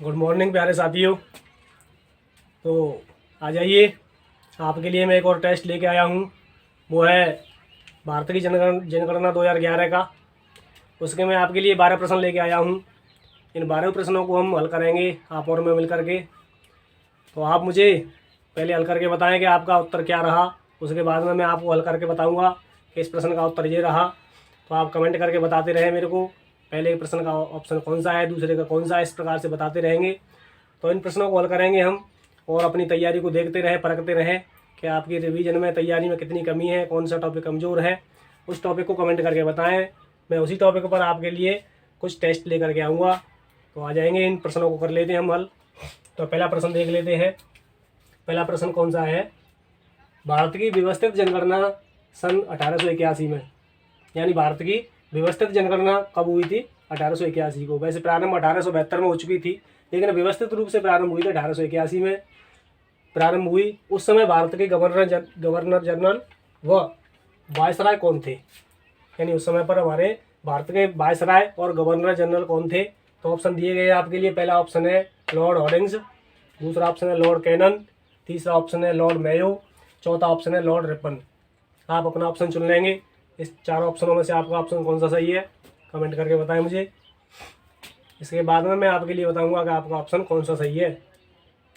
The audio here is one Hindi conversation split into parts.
गुड मॉर्निंग प्यारे साथियों। तो आ जाइए, आपके लिए मैं एक और टेस्ट लेके आया हूँ। वो है भारत की जनगणना 2011 का। उसके मैं आपके लिए 12 प्रश्न लेके आया हूँ। इन 12 प्रश्नों को हम हल करेंगे, आप और मैं मिल करके। तो आप मुझे पहले हल करके बताएं कि आपका उत्तर क्या रहा। उसके बाद में मैं आपको हल करके बताऊँगा कि इस प्रश्न का उत्तर ये रहा। तो आप कमेंट करके बताते रहें मेरे को, पहले प्रश्न का ऑप्शन कौन सा है, दूसरे का कौन सा है, इस प्रकार से बताते रहेंगे। तो इन प्रश्नों को हल करेंगे हम, और अपनी तैयारी को देखते रहें, परखते रहें कि आपकी रिवीजन में, तैयारी में कितनी कमी है, कौन सा टॉपिक कमज़ोर है। उस टॉपिक को कमेंट करके बताएं। मैं उसी टॉपिक पर आपके लिए कुछ टेस्ट लेकर के आऊँगा। तो आ जाएंगे, इन प्रश्नों को कर लेते हैं हम हल। तो पहला प्रश्न देख लेते हैं। पहला प्रश्न कौन सा है? भारत की व्यवस्थित जनगणना सन 1881 में, यानी भारत की व्यवस्थित जनगणना कब हुई थी? 1881 को। वैसे प्रारंभ 1872 में हो चुकी थी, लेकिन व्यवस्थित रूप से प्रारंभ हुई थी 1881 में प्रारंभ हुई। उस समय भारत के गवर्नर जनरल व वायसराय कौन थे? यानी उस समय पर हमारे भारत के वायसराय और गवर्नर जनरल कौन थे? तो ऑप्शन दिए गए हैं आपके लिए। पहला ऑप्शन है लॉर्ड हॉर्डिंग्स, दूसरा ऑप्शन है लॉर्ड कैनन, तीसरा ऑप्शन है लॉर्ड मेयो, चौथा ऑप्शन है लॉर्ड रिपन। आप अपना ऑप्शन चुन लेंगे। इस चारों ऑप्शनों में से आपका ऑप्शन कौन सा सही है, कमेंट करके बताएं मुझे। इसके बाद में मैं आपके लिए बताऊंगा कि आपका ऑप्शन कौन सा सही है।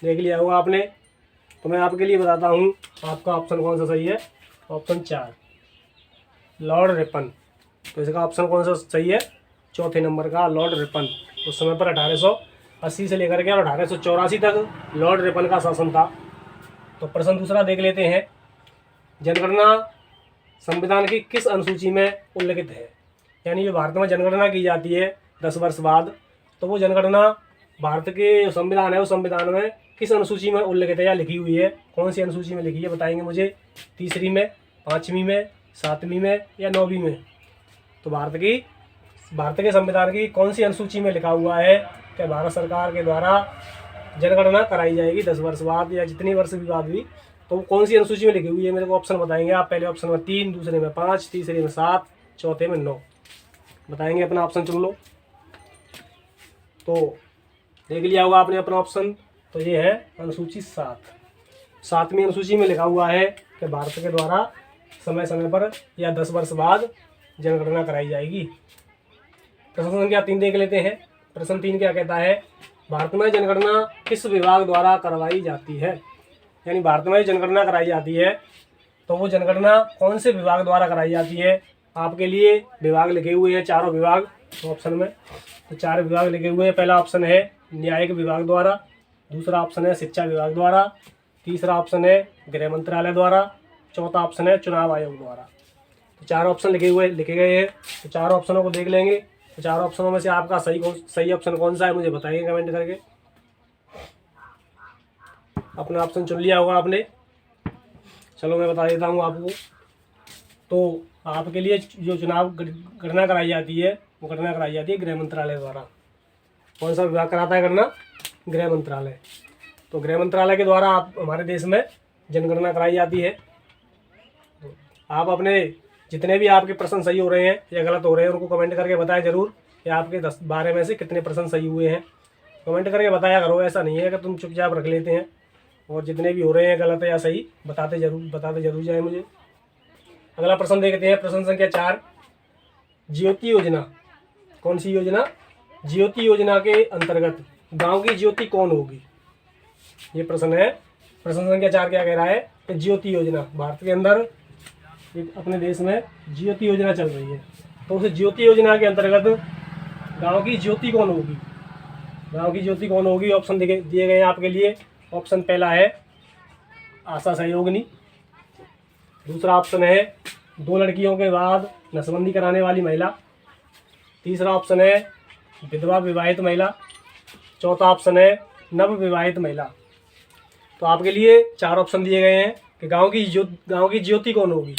देख लिया होगा आपने, तो मैं आपके लिए बताता हूँ आपका ऑप्शन कौन सा सही है। Option 4 Lord Ripon. तो इसका ऑप्शन कौन सा सही है? चौथे नंबर का लॉर्ड रिपन। उस समय पर 1880 से लेकर के और 1884 तक लॉर्ड रिपन का शासन था। तो प्रश्न दूसरा देख लेते हैं। जनगणना संविधान की किस अनुसूची में उल्लिखित है? यानी जो भारत में जनगणना की जाती है 10 वर्ष बाद, तो वो जनगणना भारत के संविधान है, उस संविधान में किस अनुसूची में उल्लिखित है या लिखी हुई है? कौन सी अनुसूची में लिखी है बताएंगे मुझे। तीसरी में, पाँचवीं में, सातवीं में या नौवीं में? तो भारत के संविधान की कौन सी अनुसूची में लिखा हुआ है कि भारत सरकार के द्वारा जनगणना कराई जाएगी 10 वर्ष बाद या जितनी वर्ष भी बाद हुई? तो कौन सी अनुसूची में लिखी हुई है? मेरे को ऑप्शन बताएंगे आप। पहले ऑप्शन में 3, दूसरे में 5, तीसरे में 7, चौथे में 9। बताएंगे, अपना ऑप्शन चुन लो। तो देख लिया होगा आपने अपना ऑप्शन। तो ये है अनुसूची 7। 7वीं अनुसूची में लिखा हुआ है कि भारत के द्वारा समय समय पर या 10 वर्ष बाद जनगणना कराई जाएगी। प्रश्न संख्या 3 देख लेते हैं। प्रश्न 3 क्या कहता है? भारत में जनगणना किस विभाग द्वारा करवाई जाती है? यानी भारत में जनगणना कराई जाती है, तो वो जनगणना कौन से विभाग द्वारा कराई जाती है? आपके लिए विभाग लिखे हुए हैं, चारों विभाग ऑप्शन में। तो 4 विभाग लिखे हुए हैं। पहला ऑप्शन है न्यायिक विभाग द्वारा, दूसरा ऑप्शन है शिक्षा विभाग द्वारा, तीसरा ऑप्शन है गृह मंत्रालय द्वारा, चौथा ऑप्शन है चुनाव आयोग द्वारा। तो 4 ऑप्शन लिखे गए हैं। तो 4 ऑप्शनों को देख लेंगे। तो 4 ऑप्शनों में से आपका सही ऑप्शन कौन सा है मुझे बताइए कमेंट करके। अपना ऑप्शन चुन लिया होगा आपने। चलो मैं बता देता हूँ आपको। तो आपके लिए जो चुनाव गणना कराई जाती है, वो गणना कराई जाती है गृह मंत्रालय द्वारा। कौन सा विभाग कराता है गणना? गृह मंत्रालय। तो गृह मंत्रालय के द्वारा आप हमारे देश में जनगणना कराई जाती है। तो आप अपने जितने भी आपके प्रश्न सही हो रहे हैं या गलत हो रहे हैं, उनको कमेंट करके बताएं जरूर कि आपके 10-12 में से कितने प्रश्न सही हुए हैं। कमेंट करके बताया करो, ऐसा नहीं है कि तुम चुपचाप रख लेते हैं। और जितने भी हो रहे हैं गलत या सही बताते जरूर जाए मुझे। अगला प्रश्न देखते हैं। प्रश्न संख्या 4 ज्योति योजना। कौन सी योजना? ज्योति योजना के अंतर्गत गांव की ज्योति कौन होगी? ये प्रश्न है। प्रश्न संख्या 4 क्या कह रहा है कि ज्योति योजना, भारत के अंदर अपने देश में ज्योति योजना चल रही है, तो उस ज्योति योजना के अंतर्गत गांव की ज्योति कौन होगी? गांव की ज्योति कौन होगी? ऑप्शन दिए गए हैं आपके लिए। ऑप्शन पहला है आशा सहयोगिनी, दूसरा ऑप्शन है 2 लड़कियों के बाद नसबंदी कराने वाली महिला, तीसरा ऑप्शन है विधवा विवाहित महिला, चौथा ऑप्शन है नव विवाहित महिला। तो आपके लिए 4 ऑप्शन दिए गए हैं कि गांव की ज्योति कौन होगी।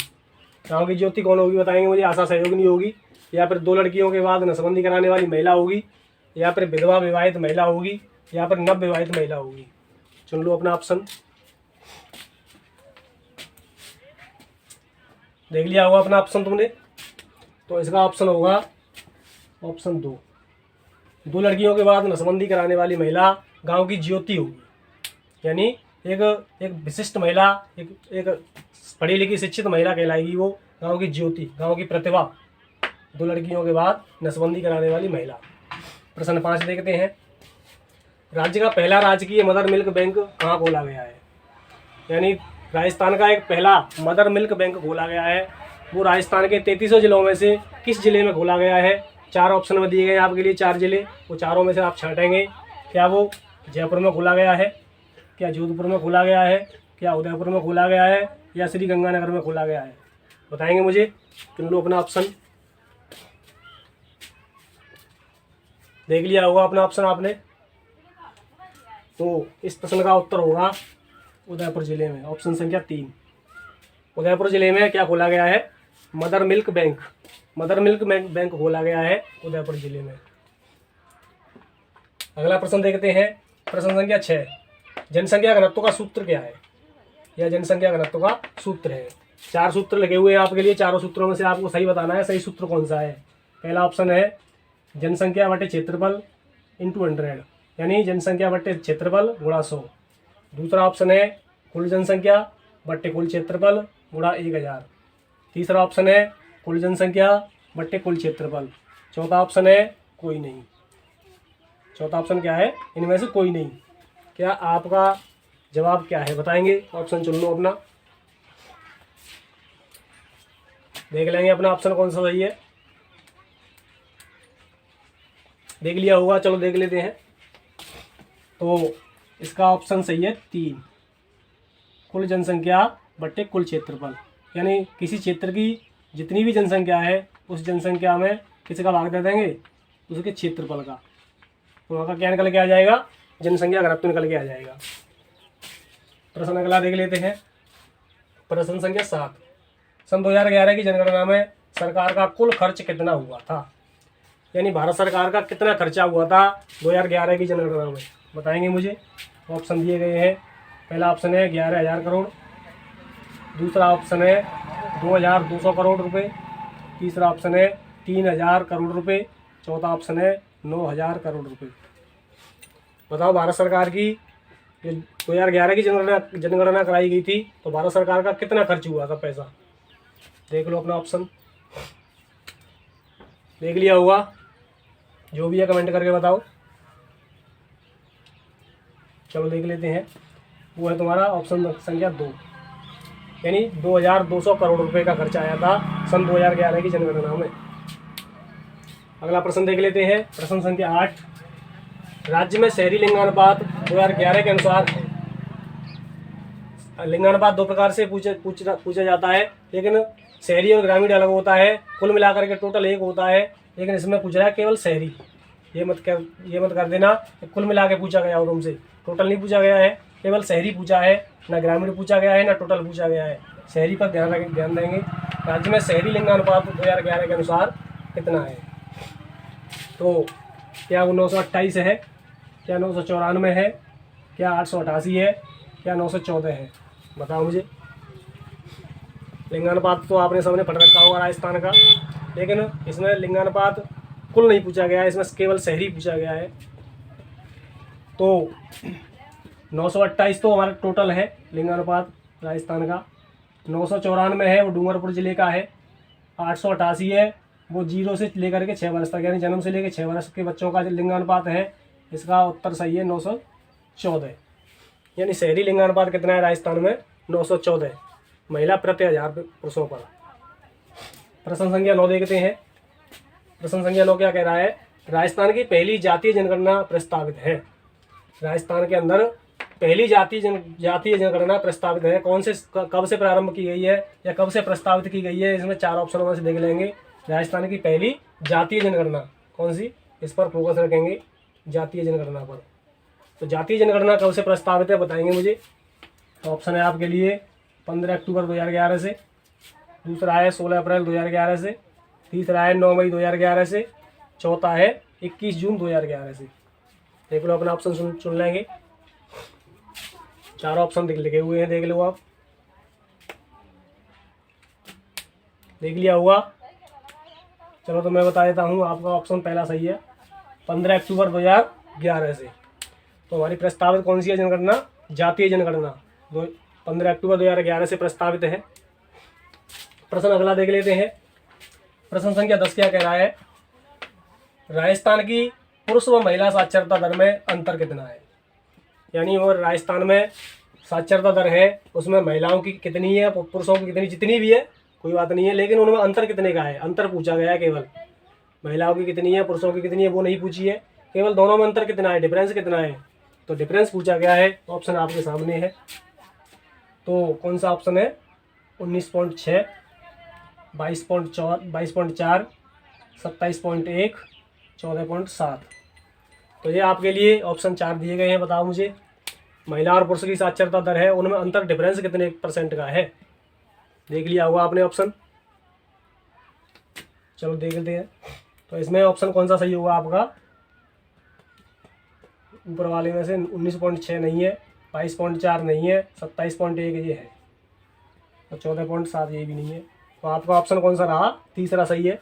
गांव की ज्योति कौन होगी बताएंगे मुझे। आशा सहयोगिनी होगी, या फिर 2 लड़कियों के बाद नसबंदी कराने वाली महिला होगी, या फिर विधवा विवाहित महिला होगी, या फिर नव विवाहित महिला होगी। चुन लो अपना ऑप्शन। देख लिया होगा अपना ऑप्शन तुमने। तो इसका ऑप्शन होगा ऑप्शन 2 2 लड़कियों के बाद नसबंदी कराने वाली महिला गांव की ज्योति होगी। यानी एक एक विशिष्ट महिला, एक पढ़ी लिखी शिक्षित महिला कहलाएगी वो, गांव की ज्योति, गांव की प्रतिभा। 2 लड़कियों के बाद नसबंदी कराने वाली महिला। प्रश्न 5 देखते हैं। राज्य का पहला राजकीय मदर मिल्क बैंक कहाँ खोला गया है? यानी राजस्थान का एक पहला मदर मिल्क बैंक खोला गया है, वो राजस्थान के 33 जिलों में से किस जिले में खोला गया है? 4 ऑप्शन में दिए गए हैं आपके लिए, 4 जिले, वो चारों में से आप छांटेंगे। क्या वो जयपुर में खोला गया है, क्या जोधपुर में खोला गया है, क्या उदयपुर में खोला गया है, या श्री गंगानगर में खोला गया है? बताएंगे मुझे। चुन लो अपना ऑप्शन। देख लिया होगा अपना ऑप्शन आपने। तो इस प्रश्न का उत्तर होगा उदयपुर जिले में, ऑप्शन संख्या 3। उदयपुर जिले में क्या खोला गया है? Mother milk bank. Mother milk bank खोला गया है उदयपुर जिले में। अगला प्रश्न देखते हैं, प्रश्न संख्या 6। जनसंख्या घनत्व का सूत्र क्या है? यह जनसंख्या घनत्व का सूत्र है। 4 सूत्र लगे हुए हैं आपके लिए, चारों सूत्रों में से आपको सही बताना है, सही सूत्र कौन सा है। पहला ऑप्शन है जनसंख्या बटे क्षेत्रफल इंटू 100, यानी जनसंख्या बटे क्षेत्रफल गुणा 100। दूसरा ऑप्शन है कुल जनसंख्या बटे कुल क्षेत्रफल गुणा 1000। तीसरा ऑप्शन है कुल जनसंख्या बटे कुल क्षेत्रफल। चौथा ऑप्शन है कोई नहीं। चौथा ऑप्शन क्या है? इनमें से कोई नहीं। क्या आपका जवाब क्या है बताएंगे? ऑप्शन चुन लो अपना, देख लेंगे अपना ऑप्शन कौन सा सही है। देख लिया होगा, चलो देख लेते हैं। तो इसका ऑप्शन सही है 3, कुल जनसंख्या बटे कुल क्षेत्रफल। यानी किसी क्षेत्र की जितनी भी जनसंख्या है उस जनसंख्या में किसका भाग दे देंगे? उसके क्षेत्रफल का। तो वहाँ का क्या निकल के आ जाएगा? जनसंख्या घनत्व निकल के आ जाएगा। प्रश्न अगला देख लेते हैं, प्रश्न संख्या 7। सन 2011 की जनगणना में सरकार का कुल खर्च कितना हुआ था? यानी भारत सरकार का कितना खर्चा हुआ था 2011 की जनगणना में? बताएंगे मुझे। ऑप्शन दिए गए हैं। पहला ऑप्शन है 11,000 करोड़, दूसरा ऑप्शन है 2,200 करोड़ रुपए, तीसरा ऑप्शन है 3,000 करोड़ रुपए, चौथा ऑप्शन है 9,000 करोड़ रुपए। बताओ भारत सरकार की जो 2011 की जनगणना कराई गई थी, तो भारत सरकार का कितना खर्च हुआ था पैसा? देख लो अपना ऑप्शन। देख लिया होगा, जो भी है कमेंट करके बताओ। चलो देख लेते हैं, वो है तुम्हारा ऑप्शन संख्या 2, यानी 2,200 करोड़ रुपए का खर्चा आया था सन 2011 की जनगणना में। अगला प्रश्न देख लेते हैं, प्रश्न संख्या 8। राज्य में शहरी लिंगानुपात 2011 के अनुसार है। लिंगानुपात 2 प्रकार से पूछा जाता है, लेकिन शहरी और ग्रामीण अलग होता है। कुल मिलाकर के टोटल 1 होता है, लेकिन इसमें पूछ रहा है केवल शहरी। ये मत कर देना कि कुल मिला के पूछा गया हो तुमसे, टोटल नहीं पूछा गया है, केवल शहरी पूछा है, ना ग्रामीण पूछा गया है, ना टोटल पूछा गया है। शहरी पर ध्यान देंगे। राज्य में शहरी लिंगानुपात 2011 के अनुसार कितना है? तो क्या वो 928 है, क्या 994 है, क्या 888 है, क्या 914 है? बताओ मुझे। लिंगानुपात तो आपने सामने पढ़ रखा होगा राजस्थान का, लेकिन इसमें लिंगानुपात कुल नहीं पूछा गया है, इसमें केवल शहरी पूछा गया है। तो 928 तो हमारा टोटल है लिंगानुपात राजस्थान का। 994 है, वो डूंगरपुर जिले का है। 888 है, वो 0 से लेकर के 6 वर्ष तक, यानी जन्म से लेकर 6 वर्ष के बच्चों का लिंगानुपात है। इसका उत्तर सही है 914। यानी शहरी लिंगानुपात कितना है राजस्थान में? 914 महिला प्रति 1000 पुरुषों पर। प्रश्न संख्या 9 देखते हैं। प्रश्न संख्या 9 क्या कह रहा है? राजस्थान की पहली जातीय जनगणना प्रस्तावित है। राजस्थान के अंदर पहली जातीय जनगणना प्रस्तावित है। कौन से, कब से प्रारंभ की गई है या कब से प्रस्तावित की गई है? इसमें 4 ऑप्शनों में से देख लेंगे। राजस्थान की पहली जातीय जनगणना कौन सी, इस पर फोकस रखेंगे, जातीय जनगणना पर। तो जातीय जनगणना कब से प्रस्तावित है बताएंगे मुझे। ऑप्शन है आपके लिए 15 अक्टूबर 2011 से, दूसरा है 16 अप्रैल 2011 से, तीसरा है 9 मई 2011 से, चौथा है 21 जून 2011 से। देख लो अपना ऑप्शन चुन लेंगे। 4 ऑप्शन लिखे हुए हैं, देख लो आप। देख लिया होगा। चलो तो मैं बता देता हूँ, आपका ऑप्शन पहला सही है। 15 अक्टूबर 2011 से। तो हमारी प्रस्तावित कौन सी है जनगणना? जातीय जनगणना 15 अक्टूबर 2011 से प्रस्तावित है। प्रश्न अगला देख लेते हैं। प्रश्न संख्या 10 क्या कह रहा है? राजस्थान की पुरुष व महिला साक्षरता दर में अंतर कितना है? यानी वो राजस्थान में साक्षरता दर है, उसमें महिलाओं की कितनी है, पुरुषों की कितनी, जितनी भी है कोई बात नहीं है, लेकिन उनमें अंतर कितने का है, अंतर पूछा गया है। केवल महिलाओं की कितनी है, पुरुषों की कितनी है वो नहीं पूछी है, केवल दोनों में अंतर कितना है, डिफरेंस कितना है, तो डिफरेंस पूछा गया है। ऑप्शन आपके सामने है। तो कौन सा ऑप्शन है? 19.6, 22.4, 22.4, 27.1, 14.7। तो ये आपके लिए ऑप्शन 4 दिए गए हैं। बताओ मुझे, महिला और पुरुष की साक्षरता दर है, उनमें अंतर डिफरेंस कितने % का है? देख लिया होगा आपने ऑप्शन। चलो देख लेते हैं। तो इसमें ऑप्शन कौन सा सही होगा आपका? ऊपर वाले में से 19.6 नहीं है, 22.4 नहीं है, 27.1 ये है, और 14.7 ये भी नहीं है। तो आपका ऑप्शन कौन सा रहा? तीसरा सही है।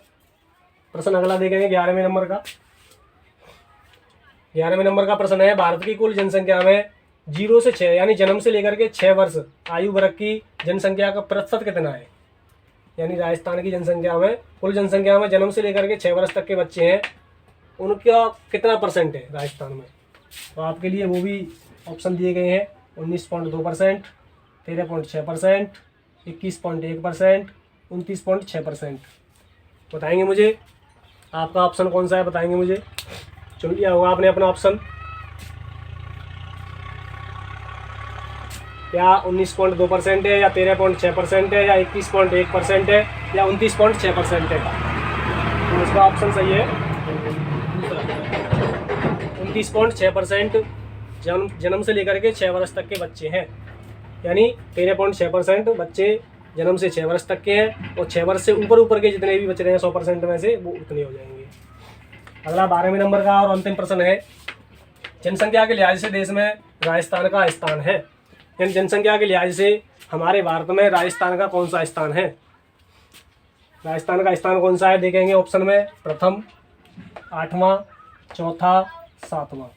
प्रश्न अगला देखेंगे 11वें नंबर का। 11वें नंबर का प्रश्न है, भारत की कुल जनसंख्या में 0 से 6 यानी जन्म से लेकर के 6 वर्ष आयु वर्ग की जनसंख्या का प्रतिशत कितना है? यानी राजस्थान की जनसंख्या में, कुल जनसंख्या में जन्म से लेकर के 6 वर्ष तक के बच्चे हैं, उनका कितना % है राजस्थान में? तो आपके लिए वो भी ऑप्शन दिए गए हैं। 19.2%, 13.6%, 21.1%, 29.6%। बताएंगे मुझे आपका ऑप्शन कौन सा है, बताएंगे मुझे। चुन लिया होगा आपने अपना ऑप्शन। क्या 19.2% है, या 13.6% है, या 21.1% है, या 29.6% है? तो इसका ऑप्शन सही है 29.6%। जन्म से लेकर के 6 वर्ष तक के बच्चे हैं, यानी 13.6% बच्चे जन्म से 6 वर्ष तक के हैं, और 6 वर्ष से ऊपर के जितने भी बच रहे हैं 100% में से, वो उतने हो जाएंगे। अगला 12वें नंबर का और अंतिम प्रश्न है, जनसंख्या के लिहाज से देश में राजस्थान का स्थान है। यानी जनसंख्या के लिहाज से हमारे भारत में राजस्थान का कौन सा स्थान है? राजस्थान का स्थान कौन सा है देखेंगे ऑप्शन में। प्रथम, 8वां, चौथा, 7वां।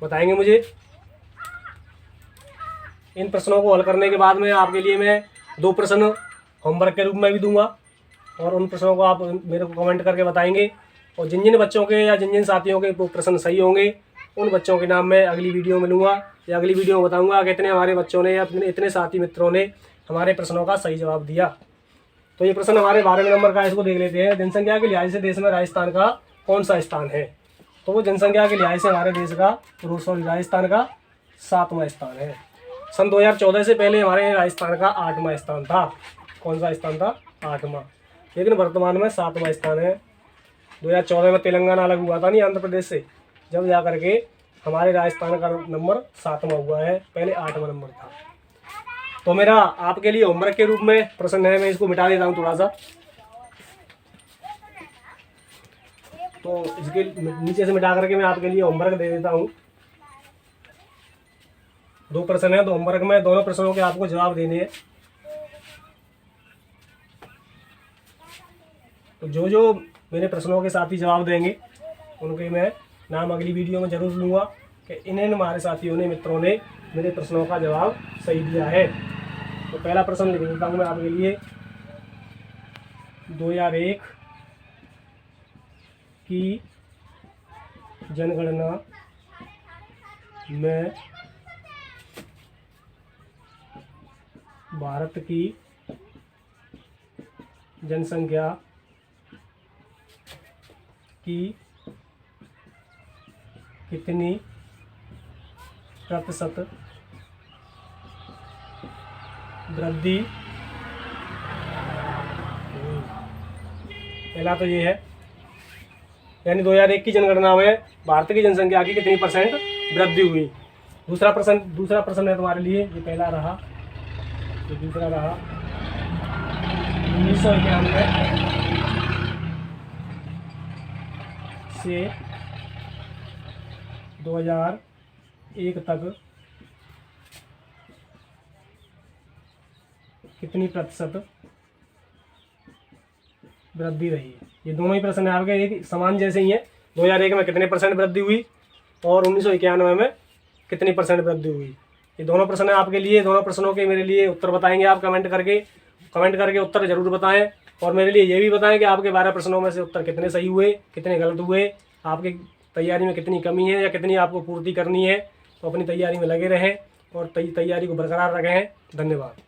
बताएंगे मुझे। इन प्रश्नों को हल करने के बाद में आपके लिए मैं 2 प्रश्न होमवर्क के रूप में भी दूंगा, और उन प्रश्नों को आप मेरे को कमेंट करके बताएंगे। और जिन जिन बच्चों के या जिन जिन साथियों के प्रश्न सही होंगे, उन बच्चों के नाम मैं अगली वीडियो में लूँगा, या अगली वीडियो में बताऊँगा कि इतने हमारे बच्चों ने या इतने साथी मित्रों ने हमारे प्रश्नों का सही जवाब दिया। तो ये प्रश्न हमारे 12वें नंबर का, इसको देख लेते हैं। जनसंख्या के लिहाज से देश में राजस्थान का कौन सा स्थान है? तो वो जनसंख्या के लिहाज से हमारे देश का, राजस्थान का 7वां स्थान है। सन 2014 से पहले हमारे राजस्थान का 8वां स्थान था। कौन सा स्थान था? 8वां। लेकिन वर्तमान में 7वां स्थान है। 2014 में तेलंगाना अलग हुआ था नहीं, आंध्र प्रदेश से, जब जा करके हमारे राजस्थान का नंबर 7वां हुआ है, पहले 8वां नंबर था। तो मेरा आपके लिए होमवर्क के रूप में प्रश्न है, मैं इसको मिटा देता हूँ थोड़ा सा। तो इसके नीचे से मिटा करके मैं आपके लिए होमवर्क दे देता हूँ। 2 प्रश्न है, तो होमवर्क में दोनों प्रश्नों के आपको जवाब देने हैं। तो जो जो मेरे प्रश्नों के साथी जवाब देंगे, उनके मैं नाम अगली वीडियो में जरूर लूँगा कि इन्हें हमारे साथियों ने, मित्रों ने मेरे प्रश्नों का जवाब सही दिया है। तो पहला प्रश्न लिख देता हूँ मैं आपके लिए। 2001 की जनगणना में भारत की जनसंख्या की कितनी % वृद्धि? पहला तो ये है, यानी 2001 की जनगणना में भारत की जनसंख्या की कितनी % वृद्धि हुई। दूसरा प्रश्न है तुम्हारे लिए, ये पहला रहा, ये दूसरा रहा। 1991 से 2001 तक कितनी % वृद्धि रही है। ये दोनों ही प्रश्न है आपके, एक समान जैसे ही हैं, 2001 में कितने % वृद्धि हुई और 1991 में कितनी % वृद्धि हुई। ये दोनों प्रश्न है आपके लिए। दोनों प्रश्नों के मेरे लिए उत्तर बताएंगे आप कमेंट करके उत्तर जरूर बताएं। और मेरे लिए ये भी बताएं कि आपके 12 प्रश्नों में से उत्तर कितने सही हुए, कितने गलत हुए, आपकी तैयारी में कितनी कमी है या कितनी आपको पूर्ति करनी है। तो अपनी तैयारी में लगे रहें और तैयारी को बरकरार रखें। धन्यवाद।